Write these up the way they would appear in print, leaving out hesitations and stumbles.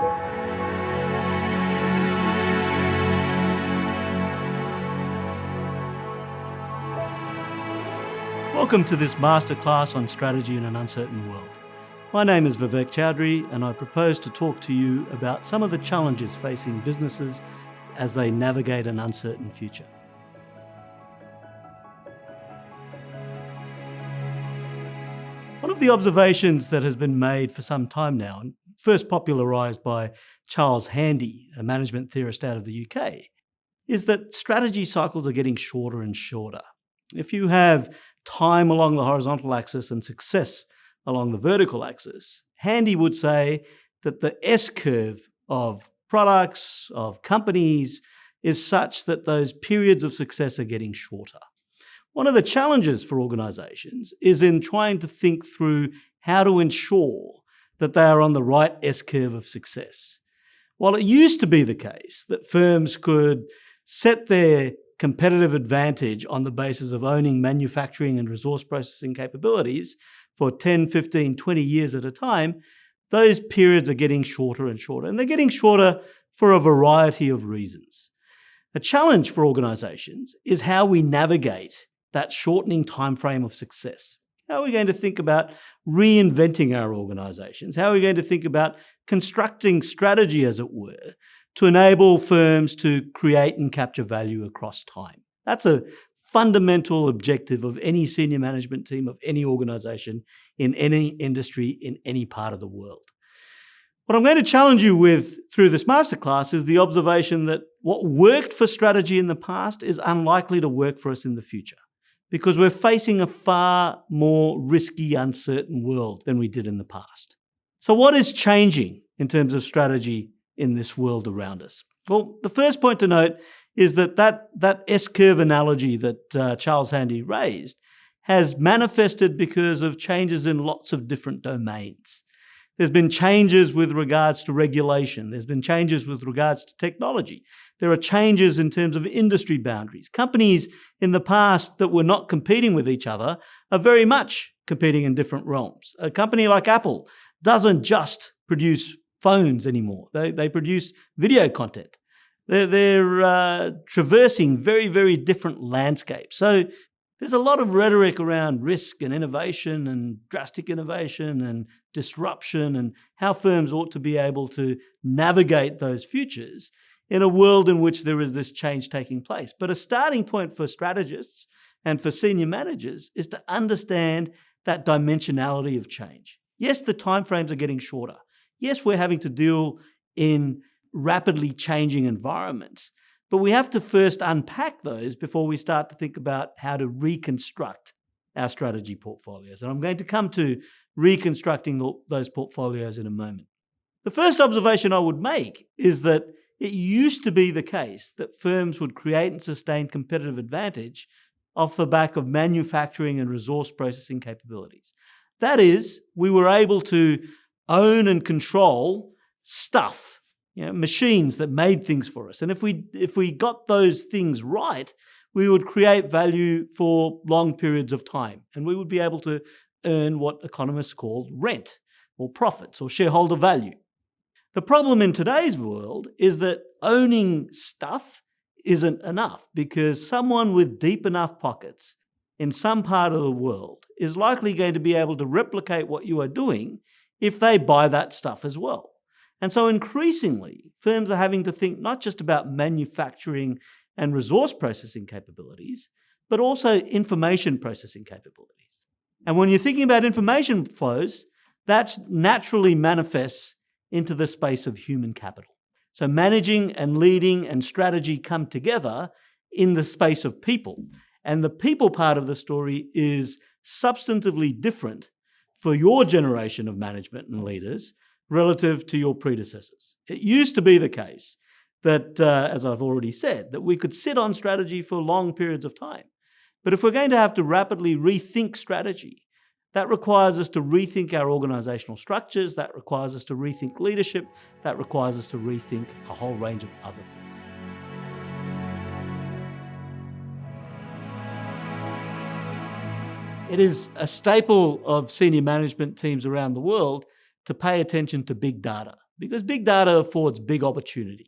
Welcome to this masterclass on strategy in an uncertain world. My name is Vivek Chaudhri, and I propose to talk to you about some of the challenges facing businesses as they navigate an uncertain future. One of the observations that has been made for some time now, and first popularised by Charles Handy, a management theorist out of the UK, is that strategy cycles are getting shorter and shorter. If you have time along the horizontal axis and success along the vertical axis, Handy would say that the S-curve of products, of companies, is such that those periods of success are getting shorter. One of the challenges for organisations is in trying to think through how to ensure that they are on the right S-curve of success. While it used to be the case that firms could set their competitive advantage on the basis of owning manufacturing and resource processing capabilities for 10, 15, 20 years at a time, those periods are getting shorter and shorter. And they're getting shorter for a variety of reasons. A challenge for organisations is how we navigate that shortening timeframe of success. How are we going to think about reinventing our organisations? How are we going to think about constructing strategy, as it were, to enable firms to create and capture value across time? That's a fundamental objective of any senior management team of any organisation in any industry in any part of the world. What I'm going to challenge you with through this masterclass is the observation that what worked for strategy in the past is unlikely to work for us in the future, because we're facing a far more risky, uncertain world than we did in the past. So what is changing in terms of strategy in this world around us? Well, the first point to note is that S-curve analogy that Charles Handy raised has manifested because of changes in lots of different domains. There's been changes with regards to regulation. There's been changes with regards to technology. There are changes in terms of industry boundaries. Companies in the past that were not competing with each other are very much competing in different realms. A company like Apple doesn't just produce phones anymore. They produce video content. They're traversing very, very different landscapes. So there's a lot of rhetoric around risk and innovation and drastic innovation and disruption and how firms ought to be able to navigate those futures in a world in which there is this change taking place. But a starting point for strategists and for senior managers is to understand that dimensionality of change. Yes, the timeframes are getting shorter. Yes, we're having to deal in rapidly changing environments, but we have to first unpack those before we start to think about how to reconstruct our strategy portfolios. And I'm going to come to reconstructing those portfolios in a moment. The first observation I would make is that it used to be the case that firms would create and sustain competitive advantage off the back of manufacturing and resource processing capabilities. That is, we were able to own and control stuff, machines that made things for us. And if we got those things right, we would create value for long periods of time. And we would be able to earn what economists call rent or profits or shareholder value. The problem in today's world is that owning stuff isn't enough, because someone with deep enough pockets in some part of the world is likely going to be able to replicate what you are doing if they buy that stuff as well. And so increasingly, firms are having to think not just about manufacturing and resource processing capabilities, but also information processing capabilities. And when you're thinking about information flows, that naturally manifests into the space of human capital. So managing and leading and strategy come together in the space of people. And the people part of the story is substantively different for your generation of management and leaders relative to your predecessors. It used to be the case that, as I've already said, that we could sit on strategy for long periods of time. But if we're going to have to rapidly rethink strategy, that requires us to rethink our organizational structures, that requires us to rethink leadership, that requires us to rethink a whole range of other things. It is a staple of senior management teams around the world to pay attention to big data. because big data affords big opportunity.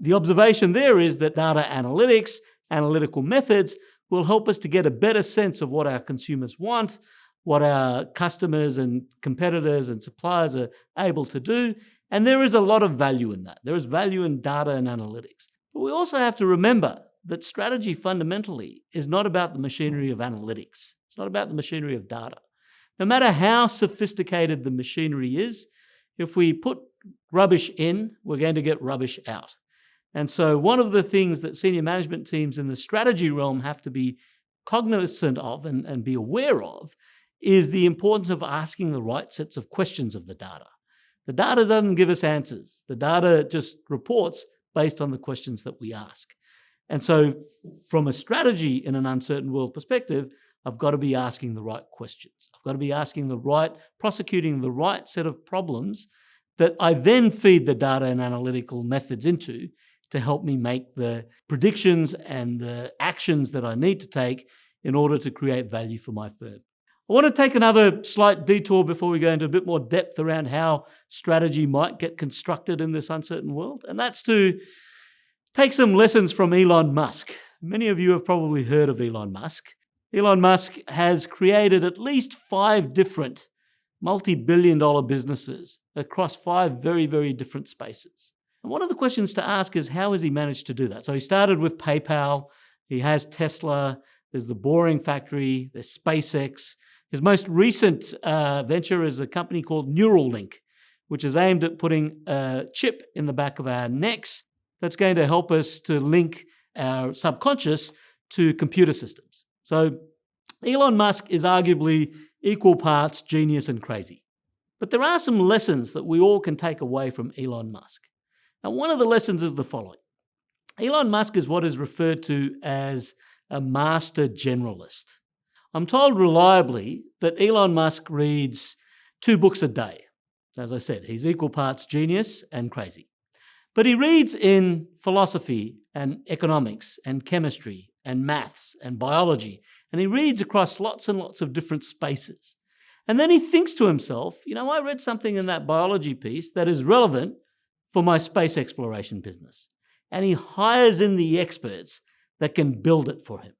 The observation there is that data analytics, analytical methods will help us to get a better sense of what our consumers want, what our customers and competitors and suppliers are able to do. And there is a lot of value in that. There is value in data and analytics. But we also have to remember that strategy fundamentally is not about the machinery of analytics. It's not about the machinery of data. No matter how sophisticated the machinery is, if we put rubbish in, we're going to get rubbish out. And so one of the things that senior management teams in the strategy realm have to be cognizant of and be aware of is the importance of asking the right sets of questions of the data. The data doesn't give us answers. The data just reports based on the questions that we ask. And so from a strategy in an uncertain world perspective, I've got to be asking the right questions. I've got to be prosecuting the right set of problems that I then feed the data and analytical methods into to help me make the predictions and the actions that I need to take in order to create value for my firm. I want to take another slight detour before we go into a bit more depth around how strategy might get constructed in this uncertain world, and that's to take some lessons from Elon Musk. Many of you have probably heard of Elon Musk. Elon Musk has created at least 5 different multi-billion-dollar businesses across 5 very, very different spaces. And one of the questions to ask is, how has he managed to do that? So he started with PayPal, he has Tesla, there's the Boring Factory, there's SpaceX. His most recent venture is a company called Neuralink, which is aimed at putting a chip in the back of our necks that's going to help us to link our subconscious to computer systems. So Elon Musk is arguably equal parts genius and crazy. But there are some lessons that we all can take away from Elon Musk. Now, one of the lessons is the following. Elon Musk is what is referred to as a master generalist. I'm told reliably that Elon Musk reads 2 books a day. As I said, he's equal parts genius and crazy. But he reads in philosophy and economics and chemistry and maths and biology, and he reads across lots and lots of different spaces. And then he thinks to himself, I read something in that biology piece that is relevant for my space exploration business. And he hires in the experts that can build it for him.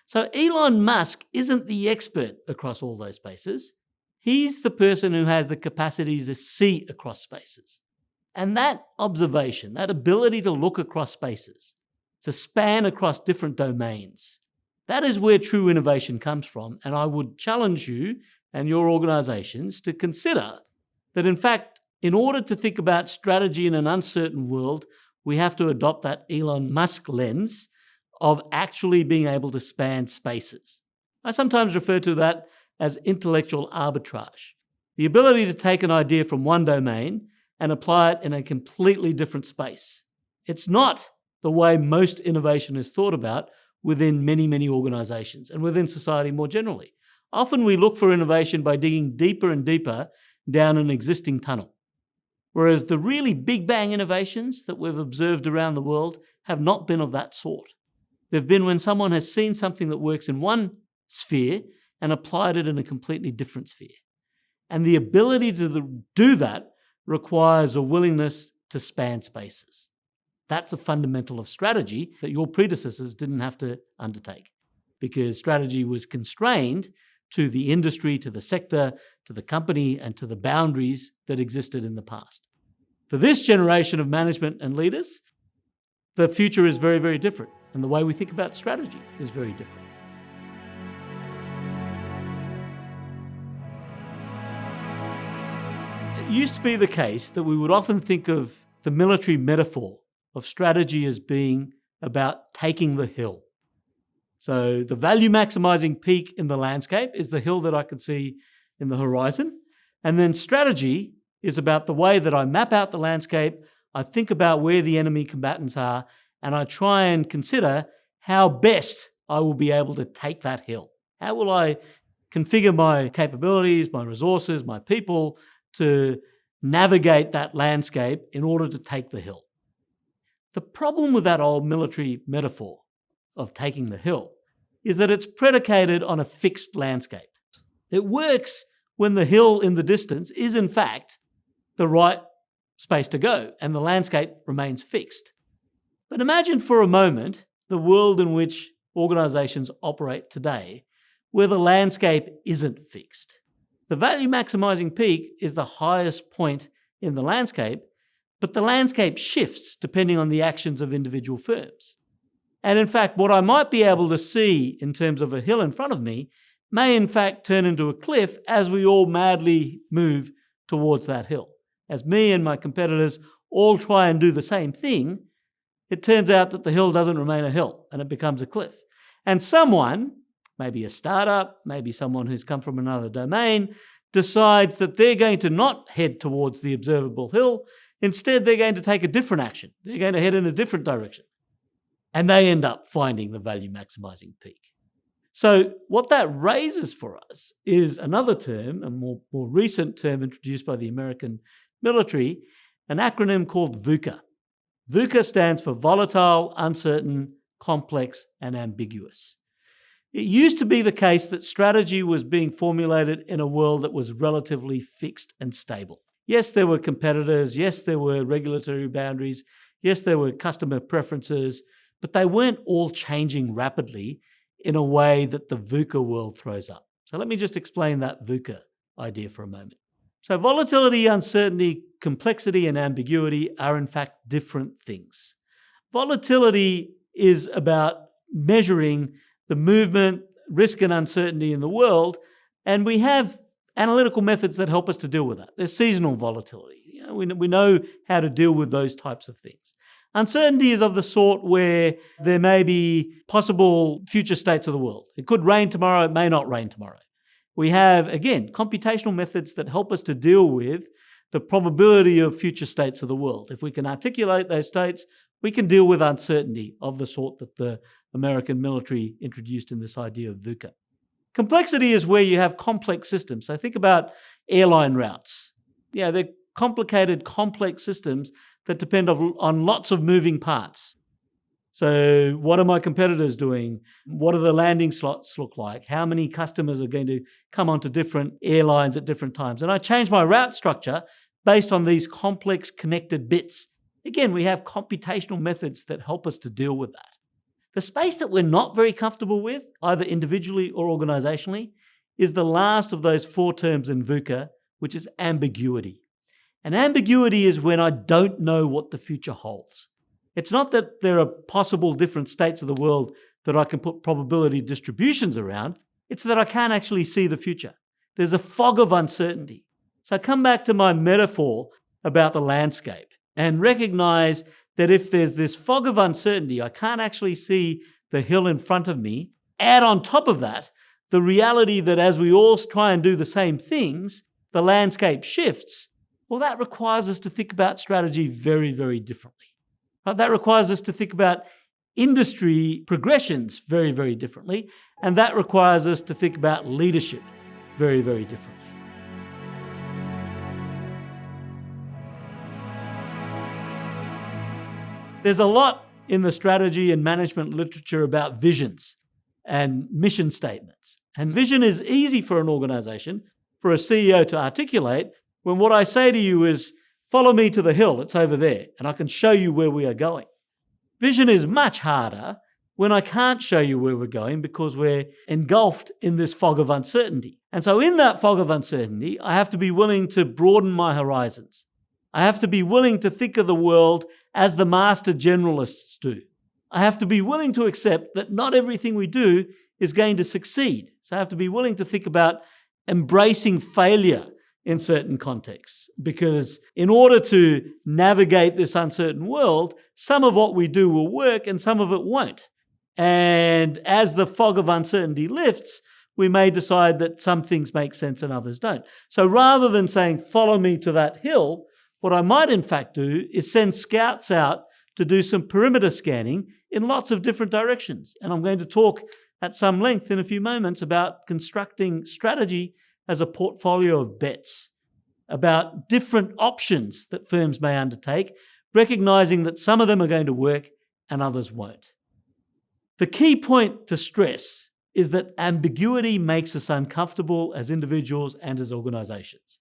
So Elon Musk isn't the expert across all those spaces. He's the person who has the capacity to see across spaces. And that observation, that ability to look across spaces, to span across different domains, that is where true innovation comes from. And I would challenge you and your organizations to consider that, in fact, in order to think about strategy in an uncertain world, we have to adopt that Elon Musk lens of actually being able to span spaces. I sometimes refer to that as intellectual arbitrage, the ability to take an idea from one domain and apply it in a completely different space. It's not the way most innovation is thought about within many, many organizations and within society more generally. Often we look for innovation by digging deeper and deeper down an existing tunnel, whereas the really big bang innovations that we've observed around the world have not been of that sort. They've been when someone has seen something that works in one sphere and applied it in a completely different sphere. And the ability to do that requires a willingness to span spaces. That's a fundamental of strategy that your predecessors didn't have to undertake, because strategy was constrained to the industry, to the sector, to the company, and to the boundaries that existed in the past. For this generation of management and leaders, the future is very, very different, and the way we think about strategy is very different. It used to be the case that we would often think of the military metaphor of strategy as being about taking the hill. So the value maximizing peak in the landscape is the hill that I can see in the horizon. And then strategy is about the way that I map out the landscape, I think about where the enemy combatants are, and I try and consider how best I will be able to take that hill. How will I configure my capabilities, my resources, my people to navigate that landscape in order to take the hill? The problem with that old military metaphor of taking the hill is that it's predicated on a fixed landscape. It works when the hill in the distance is in fact the right space to go, and the landscape remains fixed. But imagine for a moment the world in which organizations operate today, where the landscape isn't fixed. The value maximizing peak is the highest point in the landscape, but the landscape shifts depending on the actions of individual firms. And in fact, what I might be able to see in terms of a hill in front of me may in fact turn into a cliff as we all madly move towards that hill. As me and my competitors all try and do the same thing, it turns out that the hill doesn't remain a hill and it becomes a cliff. And someone, maybe a startup, maybe someone who's come from another domain, decides that they're going to not head towards the observable hill. Instead, they're going to take a different action. They're going to head in a different direction. And they end up finding the value maximizing peak. So what that raises for us is another term, a more recent term introduced by the American military, an acronym called VUCA. VUCA stands for volatile, uncertain, complex, and ambiguous. It used to be the case that strategy was being formulated in a world that was relatively fixed and stable. Yes, there were competitors. Yes, there were regulatory boundaries. Yes, there were customer preferences, but they weren't all changing rapidly in a way that the VUCA world throws up. So let me just explain that VUCA idea for a moment. So volatility, uncertainty, complexity, and ambiguity are in fact different things. Volatility is about measuring the movement, risk, and uncertainty in the world, and we have analytical methods that help us to deal with that. There's seasonal volatility. We know how to deal with those types of things. Uncertainty is of the sort where there may be possible future states of the world. It could rain tomorrow, it may not rain tomorrow. We have, again, computational methods that help us to deal with the probability of future states of the world. If we can articulate those states, we can deal with uncertainty of the sort that the American military introduced in this idea of VUCA. Complexity is where you have complex systems. So think about airline routes. Yeah, they're complicated, complex systems that depend on lots of moving parts. So what are my competitors doing? What do the landing slots look like? How many customers are going to come onto different airlines at different times? And I change my route structure based on these complex connected bits. Again, we have computational methods that help us to deal with that. The space that we're not very comfortable with, either individually or organizationally, is the last of those four terms in VUCA, which is ambiguity. And ambiguity is when I don't know what the future holds. It's not that there are possible different states of the world that I can put probability distributions around. It's that I can't actually see the future. There's a fog of uncertainty. So I come back to my metaphor about the landscape and recognize that if there's this fog of uncertainty, I can't actually see the hill in front of me. Add on top of that the reality that as we all try and do the same things, the landscape shifts. Well, that requires us to think about strategy very, very differently. That requires us to think about industry progressions very, very differently. And that requires us to think about leadership very, very differently. There's a lot in the strategy and management literature about visions and mission statements. And vision is easy for an organization, for a CEO to articulate, when what I say to you is, follow me to the hill, it's over there, and I can show you where we are going. Vision is much harder when I can't show you where we're going because we're engulfed in this fog of uncertainty. And so in that fog of uncertainty, I have to be willing to broaden my horizons. I have to be willing to think of the world as the master generalists do. I have to be willing to accept that not everything we do is going to succeed. So I have to be willing to think about embracing failure in certain contexts, because in order to navigate this uncertain world, some of what we do will work and some of it won't. And as the fog of uncertainty lifts, we may decide that some things make sense and others don't. So rather than saying, follow me to that hill, what I might in fact do is send scouts out to do some perimeter scanning in lots of different directions. And I'm going to talk at some length in a few moments about constructing strategy as a portfolio of bets, about different options that firms may undertake, recognizing that some of them are going to work and others won't. The key point to stress is that ambiguity makes us uncomfortable as individuals and as organizations.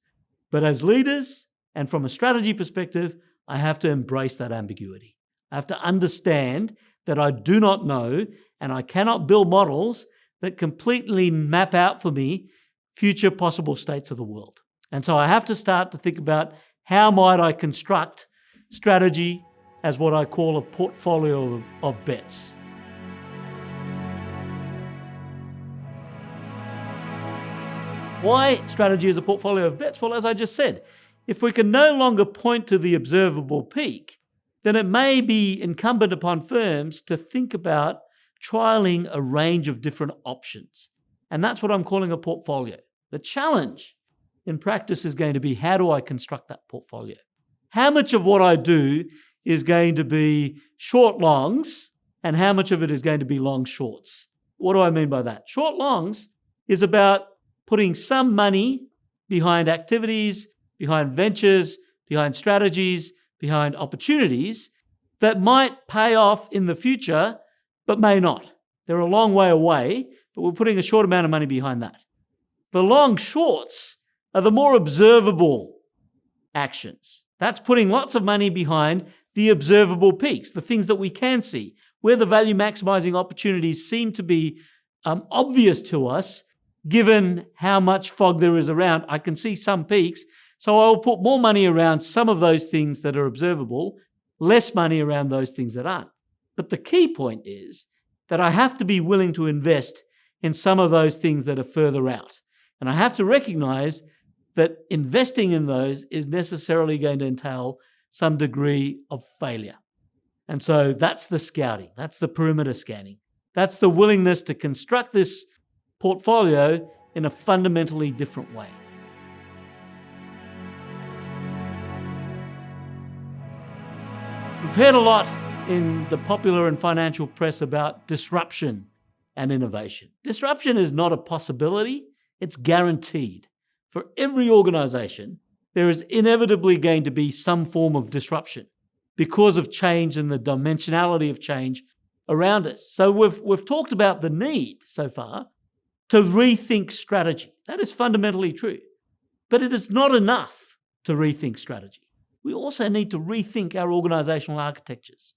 But as leaders, And from a strategy perspective, I have to embrace that ambiguity. I have to understand that I do not know, and I cannot build models that completely map out for me future possible states of the world. And so I have to start to think about how might I construct strategy as what I call a portfolio of bets. Why strategy is a portfolio of bets? Well, as I just said, if we can no longer point to the observable peak, then it may be incumbent upon firms to think about trialing a range of different options. And that's what I'm calling a portfolio. The challenge in practice is going to be, how do I construct that portfolio? How much of what I do is going to be short longs and how much of it is going to be long shorts? What do I mean by that? Short longs is about putting some money behind activities, behind ventures, behind strategies, behind opportunities that might pay off in the future, but may not. They're a long way away, but we're putting a short amount of money behind that. The long shorts are the more observable actions. That's putting lots of money behind the observable peaks, the things that we can see, where the value maximizing opportunities seem to be obvious to us, given how much fog there is around. I can see some peaks, so I'll put more money around some of those things that are observable, less money around those things that aren't. But the key point is that I have to be willing to invest in some of those things that are further out. And I have to recognize that investing in those is necessarily going to entail some degree of failure. And so that's the scouting, that's the perimeter scanning. That's the willingness to construct this portfolio in a fundamentally different way. We've heard a lot in the popular and financial press about disruption and innovation. Disruption is not a possibility, it's guaranteed. For every organization, there is inevitably going to be some form of disruption because of change and the dimensionality of change around us. So we've talked about the need so far to rethink strategy. That is fundamentally true. But it is not enough to rethink strategy. We also need to rethink our organizational architectures.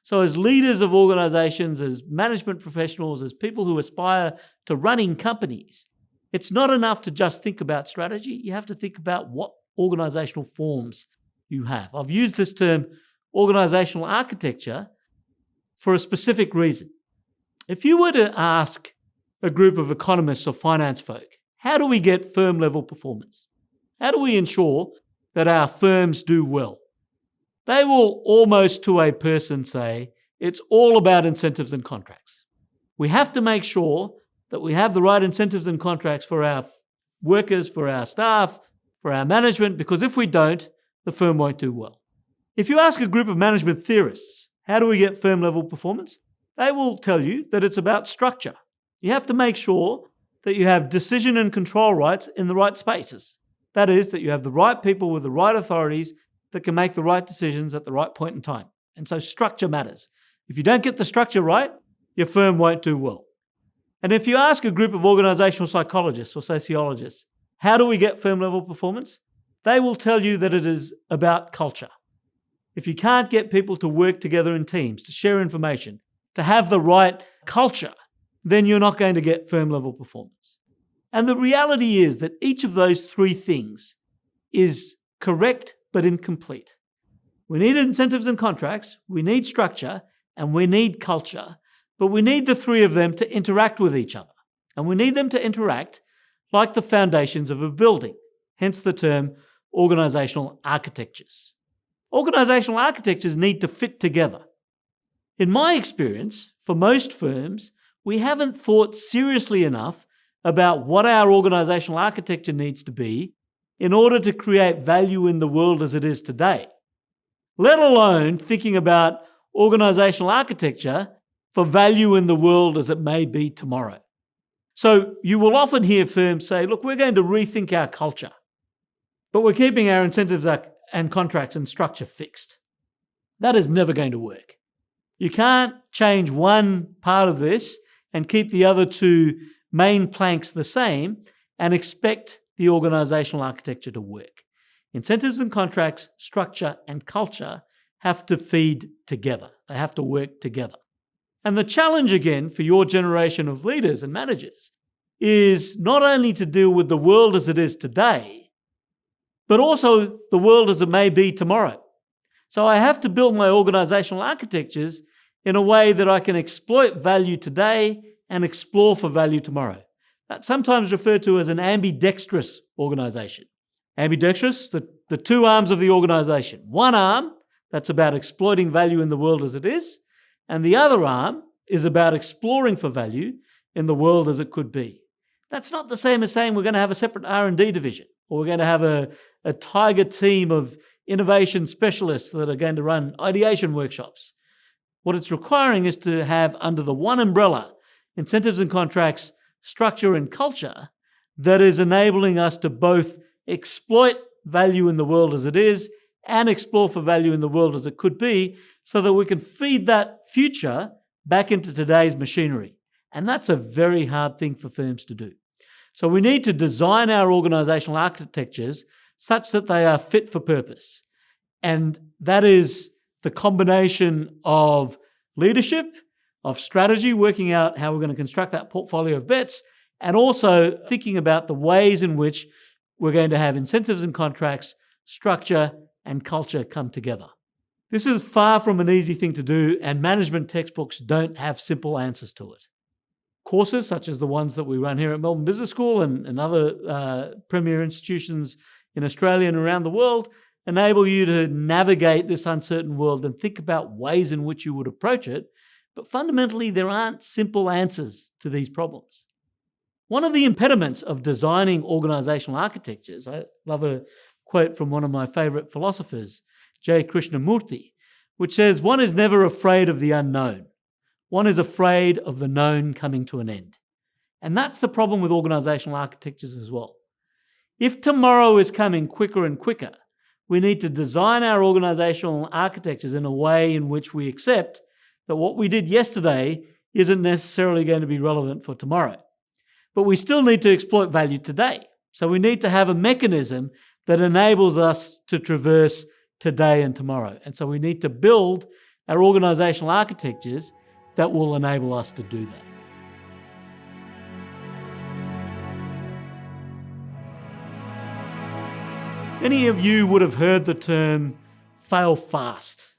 So as leaders of organizations, as management professionals, as people who aspire to running companies, it's not enough to just think about strategy. You have to think about what organizational forms you have. I've used this term organizational architecture for a specific reason. If you were to ask a group of economists or finance folk, how do we get firm level performance? How do we ensure that our firms do well? They will almost to a person say, it's all about incentives and contracts. We have to make sure that we have the right incentives and contracts for our workers, for our staff, for our management, because if we don't, the firm won't do well. If you ask a group of management theorists, how do we get firm level performance? They will tell you that it's about structure. You have to make sure that you have decision and control rights in the right spaces. That is, that you have the right people with the right authorities that can make the right decisions at the right point in time. And so structure matters. If you don't get the structure right, your firm won't do well. And if you ask a group of organizational psychologists or sociologists, how do we get firm level performance? They will tell you that it is about culture. If you can't get people to work together in teams, to share information, to have the right culture, then you're not going to get firm level performance. And the reality is that each of those three things is correct but incomplete. We need incentives and contracts, we need structure, and we need culture, but we need the three of them to interact with each other. And we need them to interact like the foundations of a building, hence the term organizational architectures. Organizational architectures need to fit together. In my experience, for most firms, we haven't thought seriously enough about what our organizational architecture needs to be in order to create value in the world as it is today, let alone thinking about organizational architecture for value in the world as it may be tomorrow. So you will often hear firms say, look, we're going to rethink our culture, but we're keeping our incentives and contracts and structure fixed. That is never going to work. You can't change one part of this and keep the other two main planks the same and expect the organizational architecture to work. Incentives and contracts, structure and culture have to feed together. They have to work together. And the challenge again for your generation of leaders and managers is not only to deal with the world as it is today, but also the world as it may be tomorrow. So I have to build my organizational architectures in a way that I can exploit value today and explore for value tomorrow. That's sometimes referred to as an ambidextrous organization. Ambidextrous, the two arms of the organization. One arm, that's about exploiting value in the world as it is, and the other arm is about exploring for value in the world as it could be. That's not the same as saying we're going to have a separate R&D division, or we're going to have a tiger team of innovation specialists that are going to run ideation workshops. What it's requiring is to have under the one umbrella incentives and contracts, structure and culture that is enabling us to both exploit value in the world as it is and explore for value in the world as it could be, so that we can feed that future back into today's machinery. And that's a very hard thing for firms to do. So we need to design our organizational architectures such that they are fit for purpose. And that is the combination of leadership, of strategy, working out how we're going to construct that portfolio of bets, and also thinking about the ways in which we're going to have incentives and contracts, structure, and culture come together. This is far from an easy thing to do, and management textbooks don't have simple answers to it. Courses such as the ones that we run here at Melbourne Business School and other premier institutions in Australia and around the world enable you to navigate this uncertain world and think about ways in which you would approach it. But fundamentally, there aren't simple answers to these problems. One of the impediments of designing organizational architectures, I love a quote from one of my favorite philosophers, J. Krishnamurti, which says, "One is never afraid of the unknown. One is afraid of the known coming to an end." And that's the problem with organizational architectures as well. If tomorrow is coming quicker and quicker, we need to design our organizational architectures in a way in which we accept that what we did yesterday isn't necessarily going to be relevant for tomorrow. But we still need to exploit value today. So we need to have a mechanism that enables us to traverse today and tomorrow. And so we need to build our organizational architectures that will enable us to do that. Many of you would have heard the term fail fast,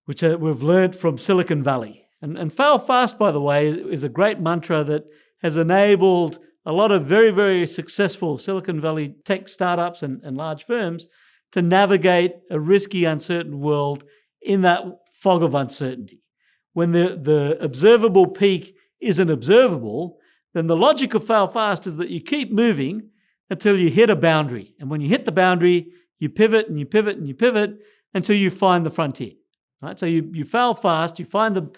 which we've learned from Silicon Valley. And fail fast, by the way, is a great mantra that has enabled a lot of very, very successful Silicon Valley tech startups and large firms to navigate a risky, uncertain world in that fog of uncertainty. When the observable peak isn't observable, then the logic of fail fast is that you keep moving until you hit a boundary. And when you hit the boundary, you pivot and you pivot and you pivot until you find the frontier. Right? So you fail fast, you find the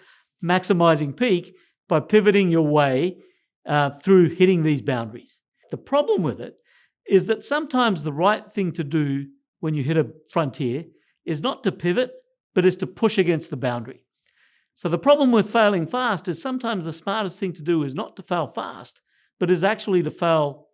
maximizing peak by pivoting your way through hitting these boundaries. The problem with it is that sometimes the right thing to do when you hit a frontier is not to pivot, but is to push against the boundary. So the problem with failing fast is sometimes the smartest thing to do is not to fail fast, but is actually to fail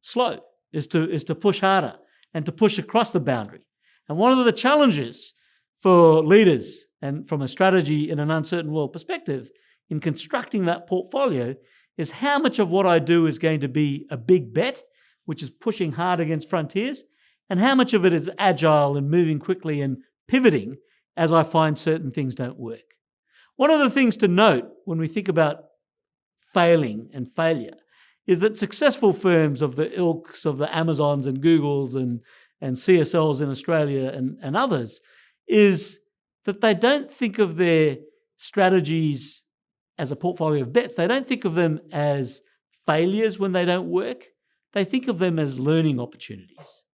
slow, is to push harder and to push across the boundary. And one of the challenges for leaders and from a strategy in an uncertain world perspective in constructing that portfolio is how much of what I do is going to be a big bet, which is pushing hard against frontiers, and how much of it is agile and moving quickly and pivoting as I find certain things don't work. One of the things to note when we think about failing and failure is that successful firms of the ilks of the Amazons and Googles and CSLs in Australia and others is that they don't think of their strategies as a portfolio of bets. They don't think of them as failures when they don't work. They think of them as learning opportunities.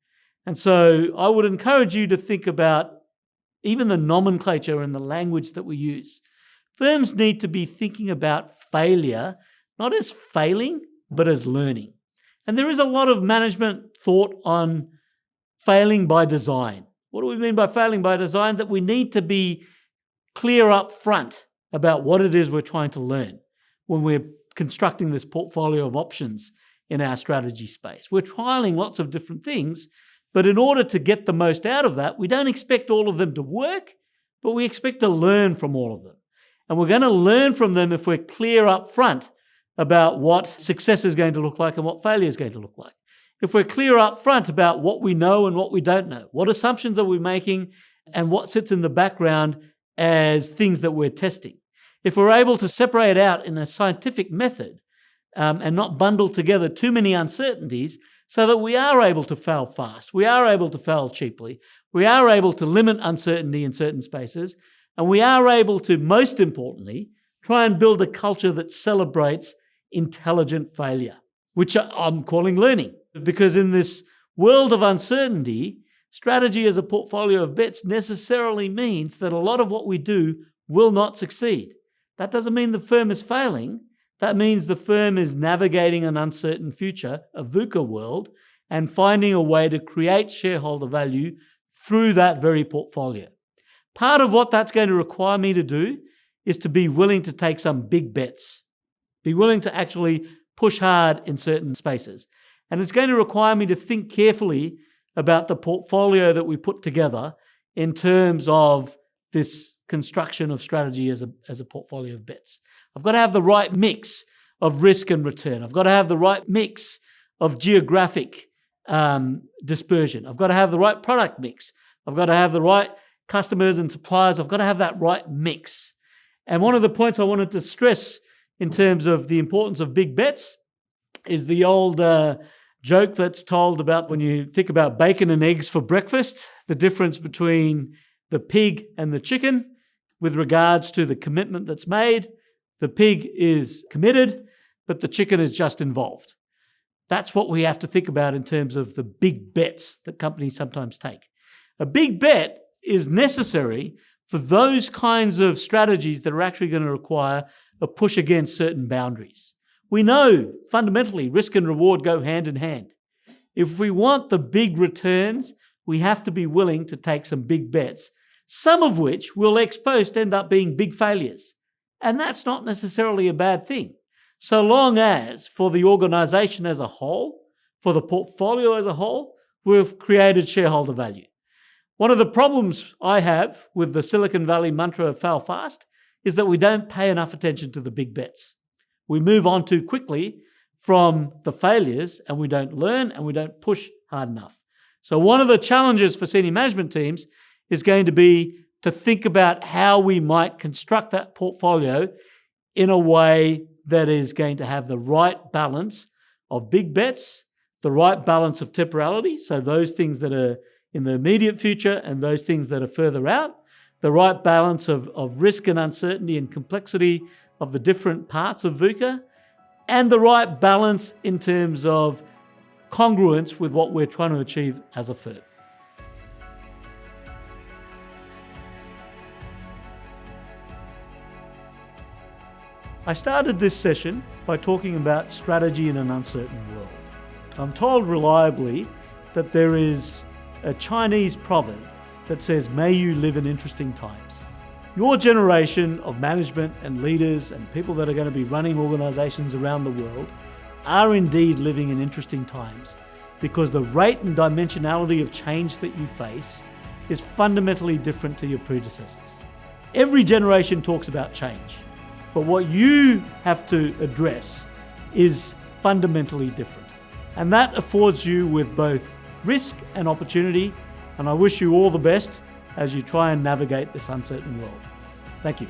And so I would encourage you to think about even the nomenclature and the language that we use. Firms need to be thinking about failure not as failing, but as learning. And there is a lot of management thought on failing by design. What do we mean by failing by design? That we need to be clear up front about what it is we're trying to learn when we're constructing this portfolio of options in our strategy space. We're trialing lots of different things, But in order to get the most out of that, we don't expect all of them to work, but we expect to learn from all of them. And we're going to learn from them if we're clear up front about what success is going to look like and what failure is going to look like. If we're clear up front about what we know and what we don't know, what assumptions are we making and what sits in the background as things that we're testing. If we're able to separate out in a scientific method and not bundle together too many uncertainties so that we are able to fail fast, we are able to fail cheaply, we are able to limit uncertainty in certain spaces, and we are able to, most importantly, try and build a culture that celebrates intelligent failure, which I'm calling learning. Because in this world of uncertainty, strategy as a portfolio of bets necessarily means that a lot of what we do will not succeed. That doesn't mean the firm is failing. That means the firm is navigating an uncertain future, a VUCA world, and finding a way to create shareholder value through that very portfolio. Part of what that's going to require me to do is to be willing to take some big bets, be willing to actually push hard in certain spaces. And it's going to require me to think carefully about the portfolio that we put together in terms of this construction of strategy as a portfolio of bets. I've got to have the right mix of risk and return. I've got to have the right mix of geographic dispersion. I've got to have the right product mix. I've got to have the right customers and suppliers. I've got to have that right mix. And one of the points I wanted to stress in terms of the importance of big bets is the old joke that's told about when you think about bacon and eggs for breakfast, the difference between the pig and the chicken with regards to the commitment that's made. The pig is committed, but the chicken is just involved. That's what we have to think about in terms of the big bets that companies sometimes take. A big bet is necessary for those kinds of strategies that are actually going to require a push against certain boundaries. We know fundamentally risk and reward go hand in hand. If we want the big returns, we have to be willing to take some big bets, some of which will ex post end up being big failures. And that's not necessarily a bad thing, so long as for the organization as a whole, for the portfolio as a whole, we've created shareholder value. One of the problems I have with the Silicon Valley mantra of fail fast is that we don't pay enough attention to the big bets. We move on too quickly from the failures and we don't learn and we don't push hard enough. So one of the challenges for senior management teams is going to be to think about how we might construct that portfolio in a way that is going to have the right balance of big bets, the right balance of temporality, so those things that are in the immediate future and those things that are further out, the right balance of risk and uncertainty and complexity of the different parts of VUCA, and the right balance in terms of congruence with what we're trying to achieve as a firm. I started this session by talking about strategy in an uncertain world. I'm told reliably that there is a Chinese proverb that says, "May you live in interesting times." Your generation of management and leaders and people that are going to be running organizations around the world are indeed living in interesting times, because the rate and dimensionality of change that you face is fundamentally different to your predecessors. Every generation talks about change, but what you have to address is fundamentally different. And that affords you with both risk and opportunity, and I wish you all the best as you try and navigate this uncertain world. Thank you.